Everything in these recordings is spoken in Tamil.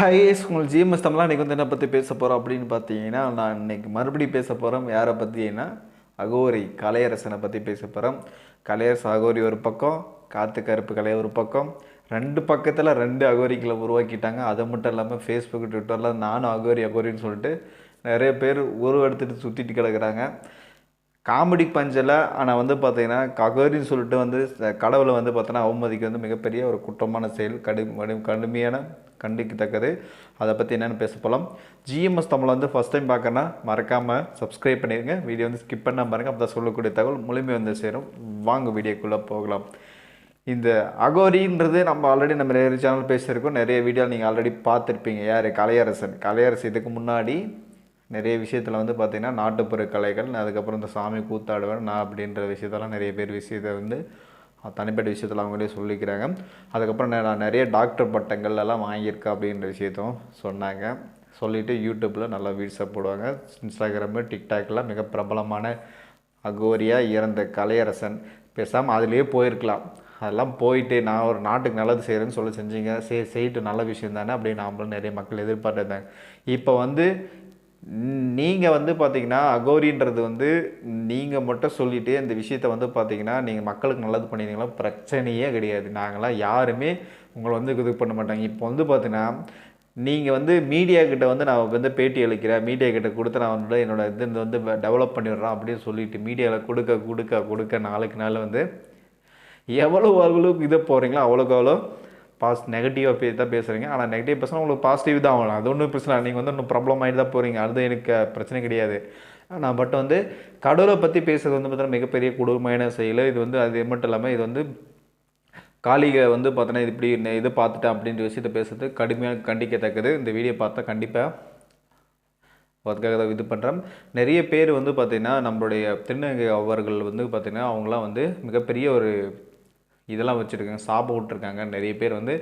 ஹைஸ் உங்கள் ஜிஎம்எஸ் தமிழா இன்றைக்கி வந்து என்ன பற்றி பேச போகிறோம் அப்படின்னு பார்த்தீங்கன்னா, நான் இன்றைக்கி மறுபடியும் பேச போகிறோம். யாரை பற்றினா அகோரி கலையரசனை பற்றி பேச போகிறோம். கலையரசு அகோரி ஒரு பக்கம், காத்து கருப்பு கலை ஒரு பக்கம். ரெண்டு பக்கத்தில் ரெண்டு அகோரிகளை உருவாக்கிட்டாங்க. அது மட்டும் இல்லாமல் ஃபேஸ்புக் ட்விட்டரில் நானும் அகோரின்னு சொல்லிட்டு நிறைய பேர் எடுத்துகிட்டு சுற்றிட்டு கிடக்குறாங்க. காமெடி பஞ்சில். ஆனால் வந்து பார்த்தீங்கன்னா அகோரின்னு சொல்லிட்டு வந்து கடவுளை வந்து பார்த்தோன்னா அவமதிக்க வந்து மிகப்பெரிய ஒரு குற்றமான செயல், கடுமையான கண்டிக்கத்தக்கது. அதை பற்றி என்னென்னு பேச போகலாம். ஜிஎம்எஸ் தமிழை வந்து ஃபஸ்ட் டைம் பார்க்கறனா மறக்காமல் சப்ஸ்கிரைப் பண்ணிடுங்க. வீடியோ வந்து ஸ்கிப் பண்ணால் பாருங்கள். அப்போ தான் சொல்லக்கூடிய தகவல் முழுமையாக வந்து சேரும். வாங்க வீடியோக்குள்ளே போகலாம். இந்த அகோரின்றது நம்ம ஆல்ரெடி நம்ம நிறைய சேனல் பேசியிருக்கோம். நிறைய வீடியோ நீங்கள் ஆல்ரெடி பார்த்துருப்பீங்க. யார்? கலையரசு இதுக்கு முன்னாடி நிறைய விஷயத்தில் வந்து பார்த்திங்கன்னா நாட்டுப்புற கலைகள், அதுக்கப்புறம் இந்த சாமி கூத்தாடுவேன் நான் அப்படின்ற விஷயத்தெல்லாம் நிறைய பேர் விஷயத்தை வந்து தனிப்பட்ட விஷயத்தில் அவங்களே சொல்லிக்கிறாங்க. அதுக்கப்புறம் நான் நிறைய டாக்டர் பட்டங்கள் எல்லாம் வாங்கியிருக்கேன் அப்படின்ற விஷயத்தையும் சொன்னாங்க. சொல்லிவிட்டு யூடியூப்பில் நல்லா வீடியோஸாக போடுவாங்க. இன்ஸ்டாகிராமு, டிக்டாக்லாம் மிக பிரபலமான அகோரியாக இறந்த கலையரசன். பேசாமல் அதிலேயே போயிருக்கலாம். அதெல்லாம் போயிட்டு நான் ஒரு நாட்டுக்கு நல்லது செய்கிறேன்னு சொல்லி செஞ்சீங்க. செய்யிட்டு நல்ல விஷயம் தானே அப்படின்னு நாமளும் நிறைய மக்கள் எதிர்பார்த்துருந்தாங்க. இப்போ வந்து நீங்கள் வந்து பார்த்திங்கன்னா அகோரின்றது வந்து நீங்கள் மட்டும் சொல்லிவிட்டு இந்த விஷயத்தை வந்து பார்த்திங்கன்னா நீங்கள் மக்களுக்கு நல்லது பண்ணியிருந்தீங்களா பிரச்சனையே கிடையாது. நாங்களாம் யாருமே உங்களை வந்து இது பண்ண மாட்டாங்க. இப்போ வந்து பார்த்திங்கன்னா நீங்கள் வந்து மீடியா கிட்ட வந்து நான் வந்து பேட்டி அளிக்கிறேன், மீடியா கிட்ட கொடுத்து நான் வந்து என்னோடய இது வந்து டெவலப் பண்ணிடுறேன் அப்படின்னு சொல்லிட்டு மீடியாவில் கொடுக்க நாளுக்கு நாள் வந்து எவ்வளோக்கு இதை போகிறீங்களோ அவ்வளோ நெகட்டிவாக தான் பேசுகிறீங்க. ஆனால் நெகட்டிவ் பேசினா உங்களுக்கு பாசிட்டிவ் தான் ஆகலாம். அது ஒன்றும் பிரச்சனை. நீங்கள் வந்து இன்னும் ப்ராப்ளம் ஆகிட்டு தான் போகிறீங்க. அது எனக்கு பிரச்சனை கிடையாது. நான் பட் வந்து கடவுளை பற்றி பேசுகிறது வந்து பார்த்தீங்கன்னா மிகப்பெரிய கொடுமையான செயல். இது வந்து அது மட்டும் இல்லாமல் இது வந்து காளிகை வந்து பார்த்தோன்னா இது இப்படி இது பார்த்துட்டேன் அப்படின்ற விஷயத்தை பேசுறது கடுமையாக கண்டிக்கத்தக்கது. இந்த வீடியோ பார்த்தா கண்டிப்பாக அதுக்காக தான் இது பண்ணுறேன். நிறைய பேர் வந்து பார்த்திங்கன்னா நம்மளுடைய திருநங்கை அவர்கள் வந்து பார்த்திங்கன்னா அவங்களாம் வந்து மிகப்பெரிய ஒரு இதெல்லாம் வச்சுருக்காங்க, சாபம் விட்டுருக்காங்க. நிறைய பேர் வந்து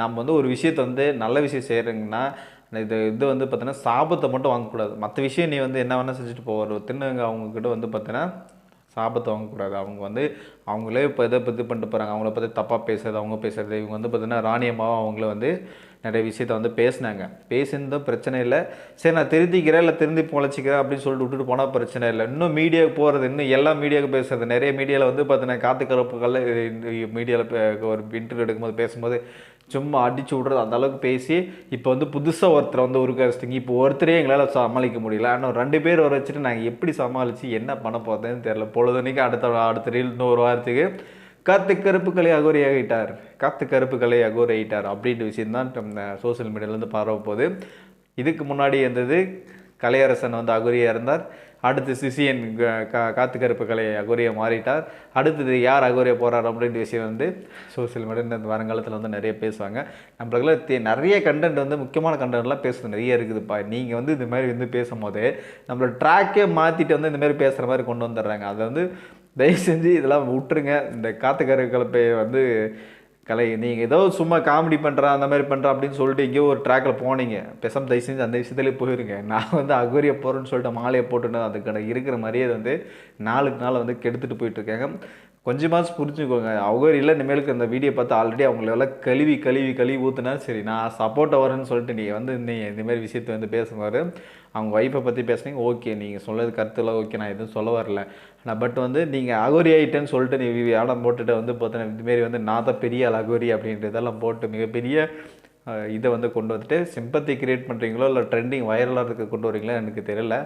நம்ம வந்து ஒரு விஷயத்தை வந்து நல்ல விஷயம் செய்கிறீங்கன்னா இது வந்து பார்த்தீங்கன்னா சாபத்தை மட்டும் வாங்கக்கூடாது. மற்ற விஷயம் நீ வந்து என்ன வேணால் செஞ்சுட்டு போவார். திருநங்கை அவங்கக்கிட்ட வந்து பார்த்தீங்கன்னா சாபத்தை வாங்கக்கூடாது. அவங்க வந்து அவங்களே இப்போ இதை பற்றி பண்ணிட்டு போகிறாங்க. அவங்கள பற்றி தப்பாக பேசுறது, அவங்க பேசுகிறது. இவங்க வந்து பார்த்தீங்கன்னா ராணியம்மாவும் அவங்கள வந்து நிறைய விஷயத்த வந்து பேசினாங்க. பேசினதும் பிரச்சனை இல்லை. சரி நான் திருத்திக்கிறேன், இல்லை திருந்தி பொழைச்சிக்கிறேன் அப்படின்னு சொல்லிட்டு விட்டுட்டு போனால் பிரச்சனை இல்லை. இன்னும் மீடியாவுக்கு போகிறது, இன்னும் எல்லா மீடியாவுக்கு பேசுகிறது. நிறைய மீடியாவில் வந்து பார்த்தீங்கன்னா காத்து கருப்புகள் மீடியாவில் ஒரு இன்டர்வியூ எடுக்கும்போது பேசும்போது சும்மா அடிச்சு விட்றது அந்த அளவுக்கு பேசி இப்போ வந்து புதுசாக ஒருத்தரை வந்து உருக்காச்சிட்டிங்க. இப்போ ஒருத்தரே எங்களால் சமாளிக்க முடியல. ஆனால் 2 பேர் வர வச்சுட்டு நாங்கள் எப்படி சமாளித்து என்ன பண்ண போகிறதுன்னு தெரில. பொழுதுனைக்கு அடுத்த ரீல் இன்னொரு வாரத்துக்கு காத்து கருப்புக்களை அகோரி ஆகிட்டார், காத்து கருப்புக்களை அகோரி ஆகிட்டார் அப்படின்ற விஷயம்தான் சோசியல் மீடியாவிலேருந்து பரவ போகுது. இதுக்கு முன்னாடி இருந்தது கலையரசன் வந்து அகோரியாக இருந்தார். அடுத்து சிசியன் காத்து கருப்பு கலை அகோரியாக மாறிட்டார். அடுத்தது யார் அகோரியாக போகிறார் அப்படின்ற விஷயம் வந்து சோசியல் மீடியா இந்த வருங்காலத்தில் வந்து நிறைய பேசுவாங்க. நம்மளுக்குலாம் நிறைய கண்டென்ட் வந்து முக்கியமான கண்டென்ட்லாம் பேசுறது நிறைய இருக்குதுப்பா. நீங்கள் வந்து இந்த மாதிரி வந்து பேசும்போது நம்மளோட ட்ராக்கே மாற்றிட்டு வந்து இந்த மாதிரி பேசுகிற மாதிரி கொண்டு வந்துடுறாங்க. அதை வந்து தயவு செஞ்சு இதெல்லாம் விட்டுருங்க. இந்த காத்து கருப்பு வந்து கலை நீங்கள் ஏதோ சும்மா காமெடி பண்ணுறேன் அந்த மாதிரி பண்ணுறேன் அப்படின்னு சொல்லிட்டு எங்கேயோ ஒரு ட்ராக்கில் போனீங்க. பேசாமல் தயவு செஞ்சு அந்த விஷயத்துலேயே போயிருங்க. நான் வந்து அகோரியை போகிறேன்னு சொல்லிட்டு மாலையை போட்டுன்னு அதுக்கு இருக்கிற மாதிரியே வந்து நாளுக்கு நாள் வந்து கெடுத்துட்டு போயிட்டுருக்காங்க. கொஞ்சமாச்சும் புரிஞ்சுக்கோங்க. அகோரியில் இனிமேலுக்கு அந்த வீடியோ பார்த்து ஆல்ரெடி அவங்களெல்லாம் கழுவி ஊற்றுனா சரி நான் சப்போர்ட்டாக வரேன்னு சொல்லிட்டு நீங்கள் வந்து இந்தமாரி விஷயத்தை வந்து பேசுவார். அவங்க ஒய்ஃபை பற்றி பேசுனீங்க, ஓகே நீங்கள் சொல்கிறது கருத்துலாம் ஓகே, நான் எதுவும் சொல்ல வரல. ஆனால் பட் வந்து நீங்கள் அகோரி ஆகிட்டேன்னு சொல்லிட்டு நீ இடம் போட்டுட்டு வந்து பார்த்தீங்கன்னா இதுமாரி வந்து நான் தான் பெரிய ஆள் அகோரி அப்படின்றதெல்லாம் போட்டு மிகப்பெரிய இதை வந்து கொண்டு வந்துட்டு சிம்பத்தி க்ரியேட் பண்ணுறீங்களோ இல்லை ட்ரெண்டிங் வைரலாக இருக்க கொண்டு வரீங்களோ எனக்கு தெரியல.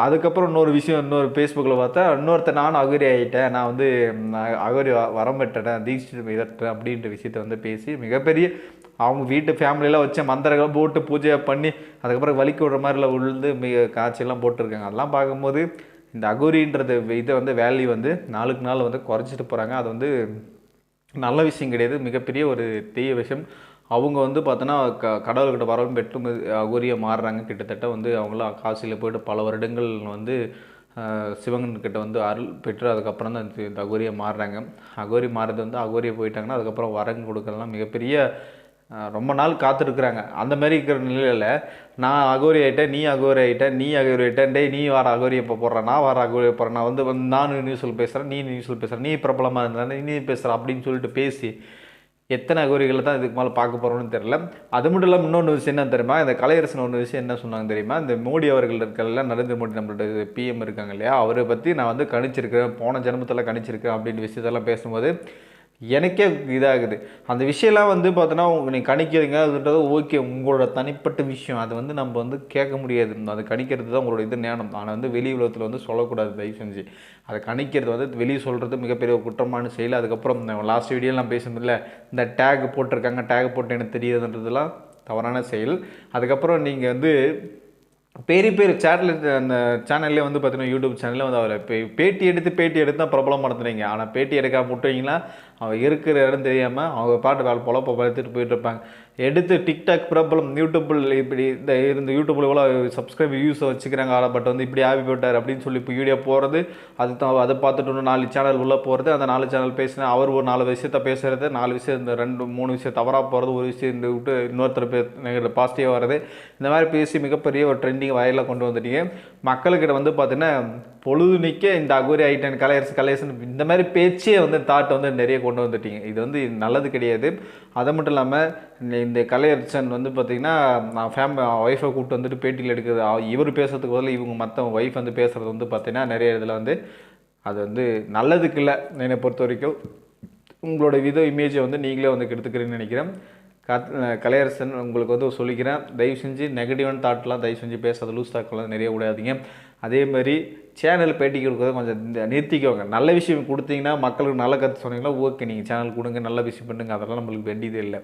அதுக்கப்புறம் இன்னொரு ஃபேஸ்புக்கில் பார்த்தா இன்னொருத்தர் நானும் அகோரி ஆகிட்டேன், நான் வந்து அகோரி வரம்பெட்டேன், தீட்சிட்டு இதட்டேன் அப்படின்ற விஷயத்தை வந்து பேசி மிகப்பெரிய அவங்க வீட்டு ஃபேமிலியெல்லாம் வச்சு மந்திரங்கள் போட்டு பூஜை பண்ணி அதுக்கப்புறம் வலிக்க விடுற மாதிரிலாம் உழுந்து காய்ச்சல்லாம் போட்டிருக்காங்க. அதெல்லாம் பார்க்கும்போது இந்த அகோரின்றது இதை வந்து வேல்யூ வந்து நாளுக்கு நாள் வந்து குறைச்சிட்டு போகிறாங்க. அது வந்து நல்ல விஷயம் கிடையாது, மிகப்பெரிய ஒரு தீய விஷயம். அவங்க வந்து பார்த்தோன்னா கடவுள்கிட்ட வரவும் பெற்று அகோரியாக மாறுறாங்க. கிட்டத்தட்ட வந்து அவங்களாம் காசியில் போய்ட்டு பல வருடங்கள் வந்து சிவன்கிட்ட வந்து அருள் பெற்று அதுக்கப்புறம் தான் இந்த அகோரியாக மாறுறாங்க. அகோரி மாறுறது வந்து அகோரியை போயிட்டாங்கன்னா அதுக்கப்புறம் வரங்க கொடுக்கறதுலாம் மிகப்பெரிய ரொம்ப நாள் காத்திருக்குறாங்க. அந்த மாதிரி இருக்கிற நிலையில் நான் அகோரி ஆகிட்டேன், நீ அகோரி ஆகிட்டேன், டேய் நீ வார அகோரி எப்போ போடுறேன், நான் வார அகோரி போடுறேன், நான் வந்து நானும் நியூஸில் பேசுகிறேன், நீ நியூஸில் பேசுகிறேன், நீ பிரபலமாக இருந்தானே நீ பேசுகிற அப்படின்னு சொல்லிட்டு பேசி எத்தனை அகோரிகளை தான் இதுக்கு மேலே பார்க்க போகிறோம்னு தெரியல. அது மட்டும் இல்லாமல் இன்னொன்று விஷயம் என்ன தெரியுமா, இந்த கலையரசன் ஒன்று விஷயம் என்ன சொன்னாங்க தெரியுமா, இந்த மோடி அவர்கள் இருக்கல, நரேந்திர மோடி நம்மளோட பிஎம் இருக்காங்க இல்லையா, அவரை பற்றி நான் வந்து கணிச்சிருக்கிறேன், போன ஜென்மத்தில் கணிச்சிருக்கேன் அப்படின்ற விஷயத்தெல்லாம் பேசும்போது எனக்கே இதாகுது. அந்த விஷயம்லாம் வந்து பார்த்தோன்னா நீங்கள் கணிக்கிறீங்க அதுன்றது ஓகே, உங்களோட தனிப்பட்ட விஷயம். அதை வந்து நம்ம வந்து கேட்க முடியாது. அதை கணிக்கிறது தான் உங்களோட இது ஞானம். ஆனால் வந்து வெளி உலகத்தில் வந்து சொல்லக்கூடாது தயவு செஞ்சு. அதை கணிக்கிறது வந்து வெளியே சொல்கிறது மிகப்பெரிய குற்றமான செயல். அதுக்கப்புறம் லாஸ்ட் வீடியோவில் நான் பேசுனதில்ல, இந்த டேக் போட்டிருக்காங்க, டேக் போட்டு எனக்கு தெரியாதுன்றதுலாம் தவறான செயல். அதுக்கப்புறம் நீங்கள் வந்து பெரிய பெரிய அந்த சேனல்லே வந்து பார்த்தீங்கன்னா யூடியூப் சேனலில் வந்து அவரை பேட்டி எடுத்து தான் பிரபலம் நடத்துனீங்க. ஆனால் பேட்டி எடுக்காம விட்டீங்கன்னா அவங்க இருக்கிற இடம் தெரியாமல் அவங்க பாட்டு வேலை பொழப்ப பார்த்துட்டு போயிட்டு இருப்பாங்க. எடுத்து டிக்டாக் பிரபலம் யூடியூப்பில் இப்படி இந்த யூடியூப்பில் இவ்வளோ சப்ஸ்கிரைப் வியூஸை வச்சுக்கிறாங்க ஆளை, பட் வந்து இப்படி ஆகி போட்டார் அப்படின்னு சொல்லி இப்போ வீடியோ போகிறது, அதை பார்த்துட்டு இன்னும் 4 சேனல் உள்ளே போகிறது, அந்த 4 சேனல் பேசினா அவர் ஒரு 4 விஷயத்த பேசுகிறது, 4 விஷயம் இந்த 2-3 விஷயம் தவறாக போகிறது, ஒரு விஷயம் இந்த விட்டு இன்னொருத்தர் பாசிட்டிவாக வர்றது, இந்த மாதிரி பேசி மிகப்பெரிய ஒரு ட்ரெண்டிங் வயலில் கொண்டு வந்துட்டீங்க. மக்கள்கிட்ட வந்து பார்த்தீங்கன்னா பொழுது நிற்க இந்த அகோரி ஐட்டன் கலையரசன் இந்த மாதிரி பேச்சே வந்து தாட்டை வந்து நிறைய கொண்டு வந்துட்டீங்க. இது வந்து நல்லது கிடையாது. அது மட்டும் இல்லாமல் இந்த கலையரசன் வந்து பார்த்திங்கன்னா நான் ஒய்ஃபை கூப்பிட்டு வந்துட்டு பேட்டியில் எடுக்கிறது, இவர் பேசுறதுக்கு பதில் இவங்க மற்ற ஒய்ஃப் வந்து பேசுகிறது வந்து பார்த்திங்கன்னா நிறைய இதில் வந்து அது வந்து நல்லதுக்கு இல்லை. என்னை பொறுத்த வரைக்கும் உங்களோட இமேஜை வந்து நீங்களே வந்து கெடுத்துக்கிறேன்னு நினைக்கிறேன். கலையரசன் உங்களுக்கு வந்து சொல்லிக்கிறேன், தயவு செஞ்சு நெகட்டிவான தாட்லாம் தயவு செஞ்சு பேசாத, லூஸ் தாக்கெல்லாம் நிறைய விடாதீங்க. அதே மாதிரி சேனல் பேட்டி கொடுக்குறத கொஞ்சம் நிறுத்திக்கோங்க. நல்ல விஷயம் கொடுத்தீங்கன்னா மக்களுக்கு நல்ல கருத்து சொன்னீங்கன்னா ஓகே, நீங்கள் சேனல் கொடுங்க, நல்ல விஷயம் பண்ணுங்க, அதெல்லாம் நம்மளுக்கு வேண்டியதே இல்லை.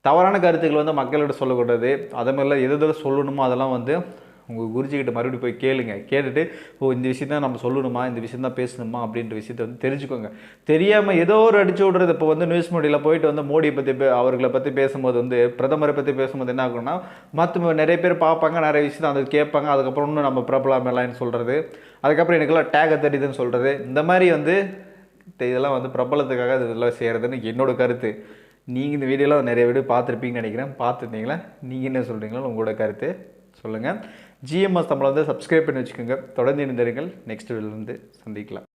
தவறான கருத்துக்கள் வந்து மக்கள்கிட்ட சொல்லக்கூடாது. அதே மாதிரிலாம் எது சொல்லணுமோ அதெல்லாம் வந்து உங்கள் குருஜிக்கிட்ட மறுபடியும் போய் கேளுங்க. கேட்டுட்டு இந்த விஷயம் தான் நம்ம சொல்லணுமா, இந்த விஷயம் தான் பேசணுமா அப்படின்ற விஷயத்தை வந்து தெரிஞ்சுக்கோங்க. தெரியாமல் ஏதோ ஒரு அடிச்சு விட்றது. இப்போ வந்து நியூஸ் மீடியாவில் போயிட்டு வந்து மோடியை பற்றி அவர்களை பற்றி பேசும்போது வந்து பிரதமரை பற்றி பேசும்போது என்ன ஆகும்னா மற்ற நிறைய பேர் பார்ப்பாங்க, நிறைய விஷயத்தை அந்த கேட்பாங்க. அதுக்கப்புறம் இன்னும் நம்ம பிரபலமெல்லாம் சொல்கிறது, அதுக்கப்புறம் எனக்கெல்லாம் டேகை தெரியுதுன்னு சொல்கிறது, இந்த மாதிரி வந்து இதெல்லாம் வந்து பிரபலத்துக்காக இதெல்லாம் செய்கிறதுன்னு என்னோட கருத்து. நீங்கள் இந்த வீடியோலாம் நிறைய வீடியோ பார்த்துருப்பீங்கன்னு நினைக்கிறேன். பார்த்துருந்தீங்களா? நீங்கள் என்ன சொல்கிறீங்களோ உங்களோட கருத்து சொல்லுங்கள். ஜிஎம்எஸ் தமிழை வந்து சப்ஸ்கிரைப் பண்ணி வச்சுக்கோங்க. தொடர்ந்து இணைந்திருங்கள். நெக்ஸ்ட் வீடியோவில் வந்து சந்திக்கலாம்.